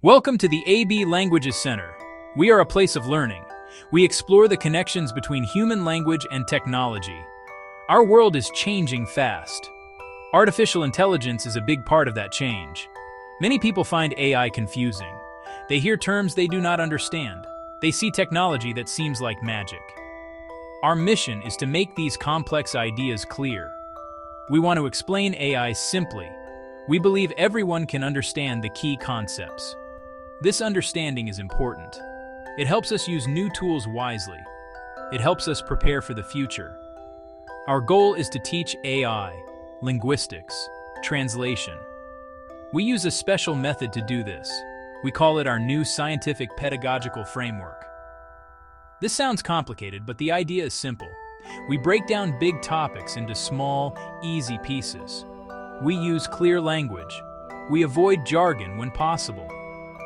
Welcome to the AB Languages Center. We are a place of learning. We explore the connections between human language and technology. Our world is changing fast. Artificial intelligence is a big part of that change. Many people find AI confusing. They hear terms they do not understand. They see technology that seems like magic. Our mission is to make these complex ideas clear. We want to explain AI simply. We believe everyone can understand the key concepts. This understanding is important. It helps us use new tools wisely. It helps us prepare for the future. Our goal is to teach AI, linguistics, translation. We use a special method to do this. We call it our new scientific pedagogical framework. This sounds complicated, but the idea is simple. We break down big topics into small, easy pieces. We use clear language. We avoid jargon when possible.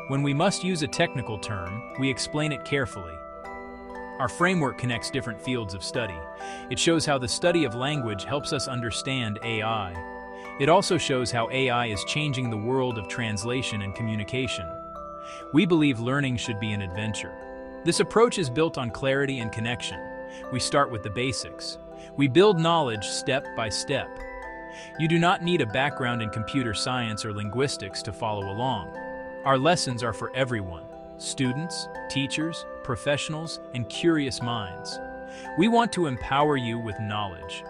When we must use a technical term, we explain it carefully. Our framework connects different fields of study. It shows how the study of language helps us understand AI. It also shows how AI is changing the world of translation and communication. We believe learning should be an adventure. This approach is built on clarity and connection. We start with the basics. We build knowledge step by step. You do not need a background in computer science or linguistics to follow along. Our lessons are for everyone: students, teachers, professionals, and curious minds. We want to empower you with knowledge.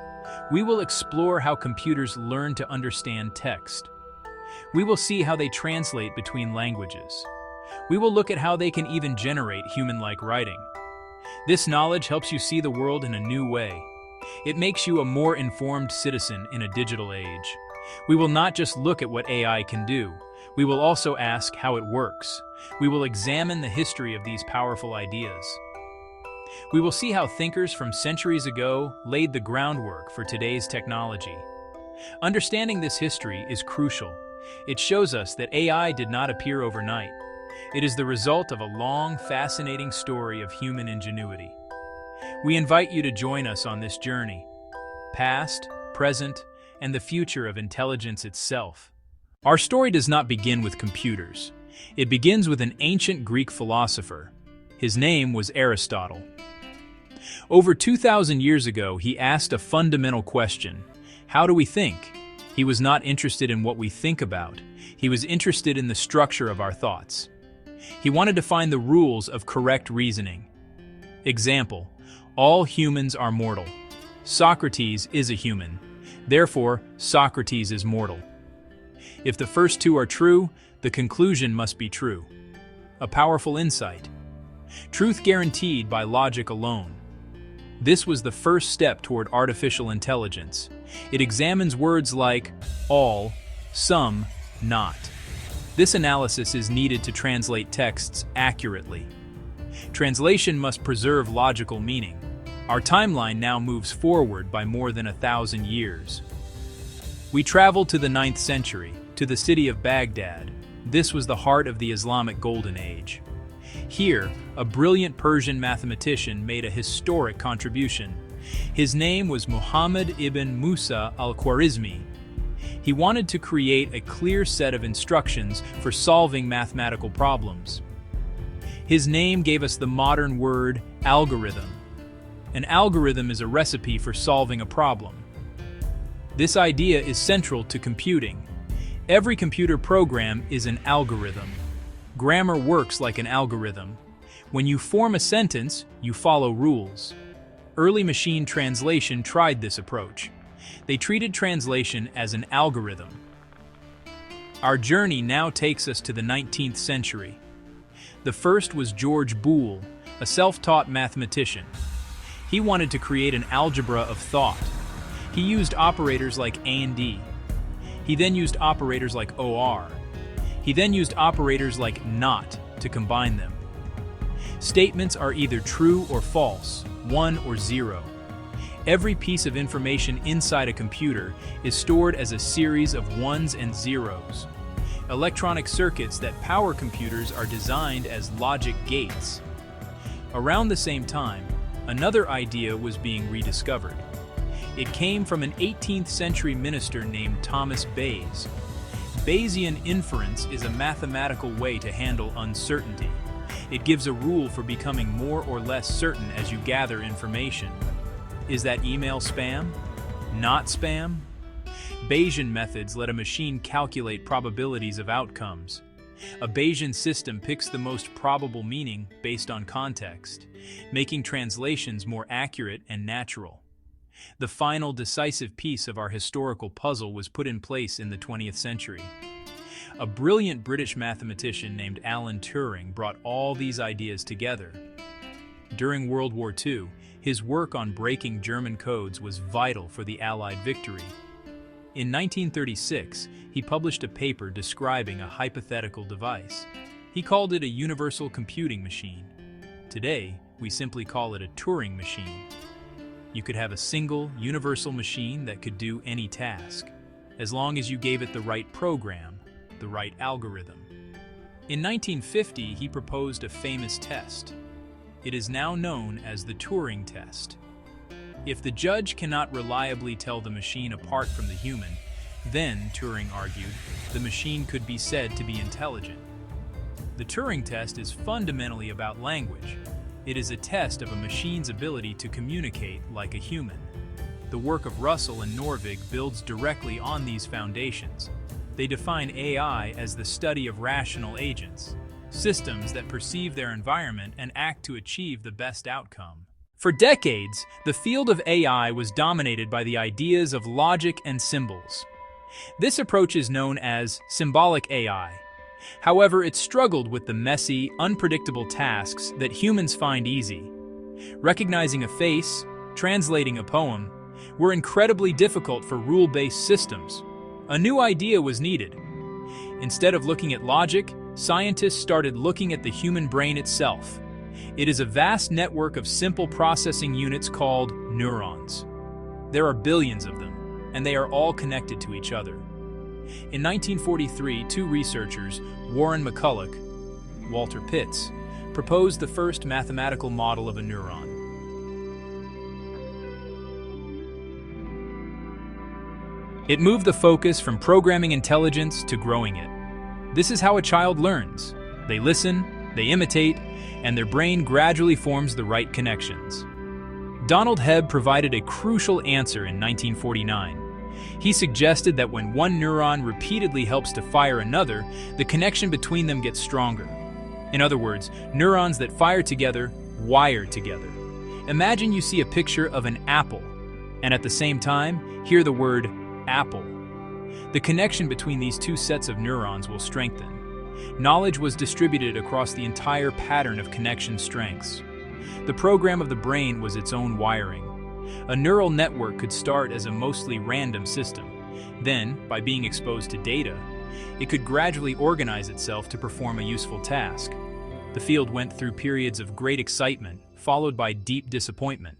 We will explore how computers learn to understand text. We will see how they translate between languages. We will look at how they can even generate human-like writing. This knowledge helps you see the world in a new way. It makes you a more informed citizen in a digital age. We will not just look at what AI can do. We will also ask how it works. We will examine the history of these powerful ideas. We will see how thinkers from centuries ago laid the groundwork for today's technology. Understanding this history is crucial. It shows us that AI did not appear overnight. It is the result of a long, fascinating story of human ingenuity. We invite you to join us on this journey: past, present, and the future of intelligence itself. Our story does not begin with computers. It begins with an ancient Greek philosopher. His name was Aristotle. Over 2,000 years ago, he asked a fundamental question: how do we think? He was not interested in what we think about. He was interested in the structure of our thoughts. He wanted to find the rules of correct reasoning. Example: all humans are mortal. Socrates is a human. Therefore, Socrates is mortal. If the first two are true, the conclusion must be true. A powerful insight. Truth guaranteed by logic alone. This was the first step toward artificial intelligence. It examines words like all, some, not. This analysis is needed to translate texts accurately. Translation must preserve logical meaning. Our timeline now moves forward by more than 1,000 years. We travel to the 9th century, to the city of Baghdad. This was the heart of the Islamic Golden Age. Here, a brilliant Persian mathematician made a historic contribution. His name was Muhammad ibn Musa Al-Khwarizmi. He wanted to create a clear set of instructions for solving mathematical problems. His name gave us the modern word algorithm. An algorithm is a recipe for solving a problem. This idea is central to computing. Every computer program is an algorithm. Grammar works like an algorithm. When you form a sentence, you follow rules. Early machine translation tried this approach. They treated translation as an algorithm. Our journey now takes us to the 19th century. The first was George Boole, a self-taught mathematician. He wanted to create an algebra of thought. He used operators like A and D. He then used operators like OR. He then used operators like NOT to combine them. Statements are either true or false, 1 or 0. Every piece of information inside a computer is stored as a series of ones and zeros. Electronic circuits that power computers are designed as logic gates. Around the same time, another idea was being rediscovered. It came from an 18th century minister named Thomas Bayes. Bayesian inference is a mathematical way to handle uncertainty. It gives a rule for becoming more or less certain as you gather information. Is that email spam? Not spam? Bayesian methods let a machine calculate probabilities of outcomes. A Bayesian system picks the most probable meaning based on context, making translations more accurate and natural. The final decisive piece of our historical puzzle was put in place in the 20th century. A brilliant British mathematician named Alan Turing brought all these ideas together. During World War II, his work on breaking German codes was vital for the Allied victory. In 1936, he published a paper describing a hypothetical device. He called it a universal computing machine. Today, we simply call it a Turing machine. You could have a single, universal machine that could do any task, as long as you gave it the right program, the right algorithm. In 1950, he proposed a famous test. It is now known as the Turing test. If the judge cannot reliably tell the machine apart from the human, then, Turing argued, the machine could be said to be intelligent. The Turing test is fundamentally about language. It is a test of a machine's ability to communicate like a human. The work of Russell and Norvig builds directly on these foundations. They define AI as the study of rational agents, systems that perceive their environment and act to achieve the best outcome. For decades, the field of AI was dominated by the ideas of logic and symbols. This approach is known as symbolic AI. However, it struggled with the messy, unpredictable tasks that humans find easy. Recognizing a face, translating a poem, were incredibly difficult for rule-based systems. A new idea was needed. Instead of looking at logic, scientists started looking at the human brain itself. It is a vast network of simple processing units called neurons. There are billions of them, and they are all connected to each other. In 1943, two researchers, Warren McCulloch, Walter Pitts, proposed the first mathematical model of a neuron. It moved the focus from programming intelligence to growing it. This is how a child learns. They listen, they imitate, and their brain gradually forms the right connections. Donald Hebb provided a crucial answer in 1949. He suggested that when one neuron repeatedly helps to fire another, the connection between them gets stronger. In other words, neurons that fire together wire together. Imagine you see a picture of an apple, and at the same time, hear the word apple. The connection between these two sets of neurons will strengthen. Knowledge was distributed across the entire pattern of connection strengths. The program of the brain was its own wiring. A neural network could start as a mostly random system. Then, by being exposed to data, it could gradually organize itself to perform a useful task. The field went through periods of great excitement, followed by deep disappointment.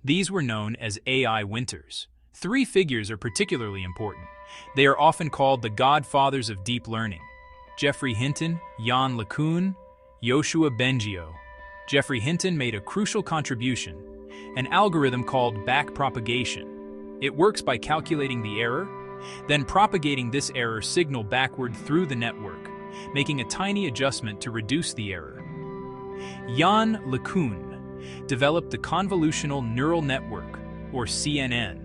These were known as AI winters. Three figures are particularly important. They are often called the godfathers of deep learning: Geoffrey Hinton, Yann LeCun, Yoshua Bengio. Geoffrey Hinton made a crucial contribution, an algorithm called backpropagation. It works by calculating the error, then propagating this error signal backward through the network, making a tiny adjustment to reduce the error. Yann LeCun developed the convolutional neural network, or CNN,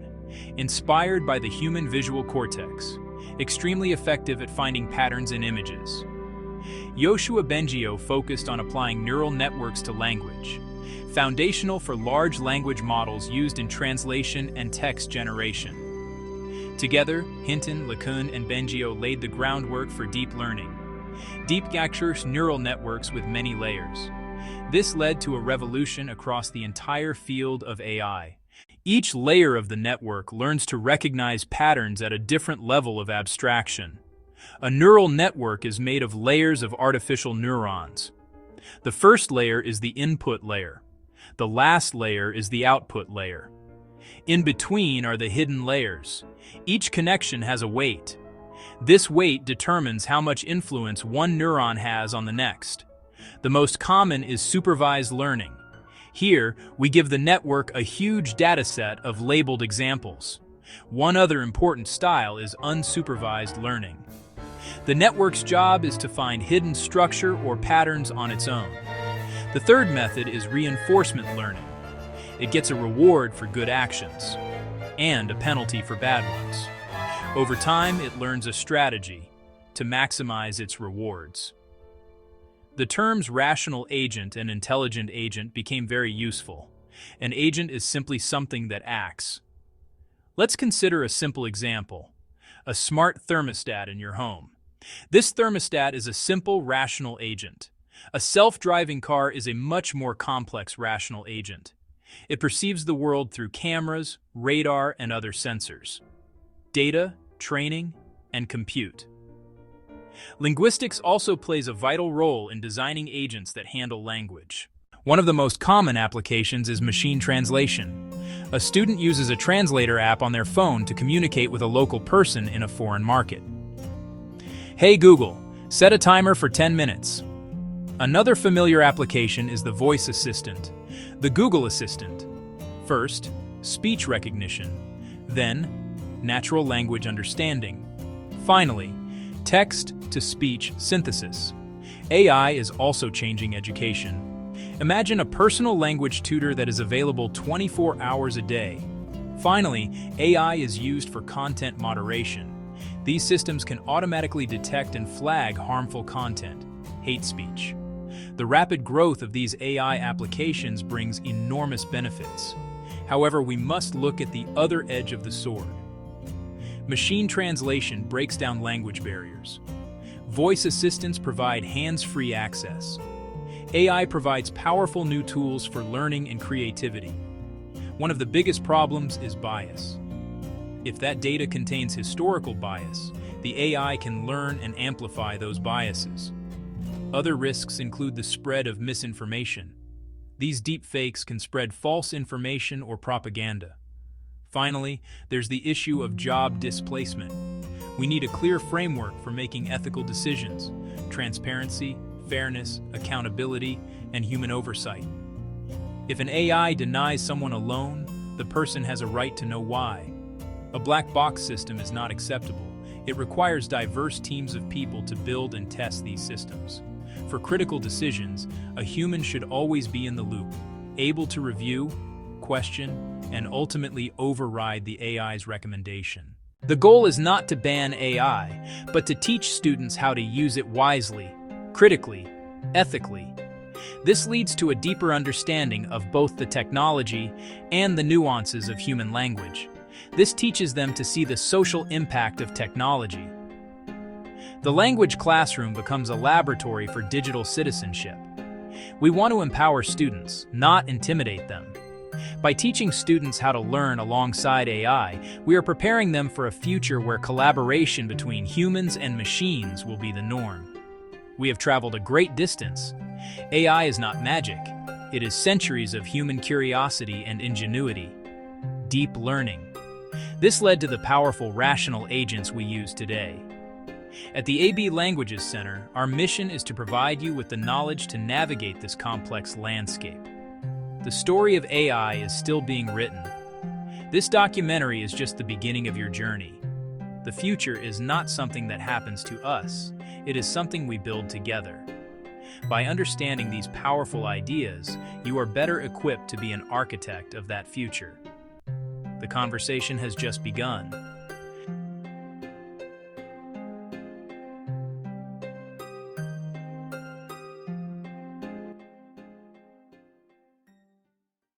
inspired by the human visual cortex, extremely effective at finding patterns in images. Yoshua Bengio focused on applying neural networks to language, foundational for large language models used in translation and text generation. Together, Hinton, LeCun, and Bengio laid the groundwork for deep learning, deep neural networks with many layers. This led to a revolution across the entire field of AI. Each layer of the network learns to recognize patterns at a different level of abstraction. A neural network is made of layers of artificial neurons. The first layer is the input layer. The last layer is the output layer. In between are the hidden layers. Each connection has a weight. This weight determines how much influence one neuron has on the next. The most common is supervised learning. Here, we give the network a huge dataset of labeled examples. One other important style is unsupervised learning. The network's job is to find hidden structure or patterns on its own. The third method is reinforcement learning. It gets a reward for good actions and a penalty for bad ones. Over time, it learns a strategy to maximize its rewards. The terms rational agent and intelligent agent became very useful. An agent is simply something that acts. Let's consider a simple example: a smart thermostat in your home. This thermostat is a simple rational agent. A self-driving car is a much more complex rational agent. It perceives the world through cameras, radar, and other sensors. Data, training, and compute. Linguistics also plays a vital role in designing agents that handle language. One of the most common applications is machine translation. A student uses a translator app on their phone to communicate with a local person in a foreign market. Hey Google, set a timer for 10 minutes. Another familiar application is the voice assistant, the Google Assistant. First, speech recognition, then, natural language understanding. Finally, text-to-speech synthesis. AI is also changing education. Imagine a personal language tutor that is available 24 hours a day. Finally, AI is used for content moderation. These systems can automatically detect and flag harmful content, hate speech. The rapid growth of these AI applications brings enormous benefits. However, we must look at the other edge of the sword. Machine translation breaks down language barriers. Voice assistants provide hands-free access. AI provides powerful new tools for learning and creativity. One of the biggest problems is bias. If that data contains historical bias, the AI can learn and amplify those biases. Other risks include the spread of misinformation. These deepfakes can spread false information or propaganda. Finally, there's the issue of job displacement. We need a clear framework for making ethical decisions: transparency, fairness, accountability, and human oversight. If an AI denies someone a loan, the person has a right to know why. A black box system is not acceptable. It requires diverse teams of people to build and test these systems. For critical decisions, a human should always be in the loop, able to review, question, and ultimately override the AI's recommendation. The goal is not to ban AI, but to teach students how to use it wisely, critically, ethically. This leads to a deeper understanding of both the technology and the nuances of human language. This teaches them to see the social impact of technology. The language classroom becomes a laboratory for digital citizenship. We want to empower students, not intimidate them. By teaching students how to learn alongside AI, we are preparing them for a future where collaboration between humans and machines will be the norm. We have traveled a great distance. AI is not magic. It is centuries of human curiosity and ingenuity. Deep learning. This led to the powerful rational agents we use today. At the AB Languages Center, our mission is to provide you with the knowledge to navigate this complex landscape. The story of AI is still being written. This documentary is just the beginning of your journey. The future is not something that happens to us. It is something we build together. By understanding these powerful ideas, you are better equipped to be an architect of that future. The conversation has just begun.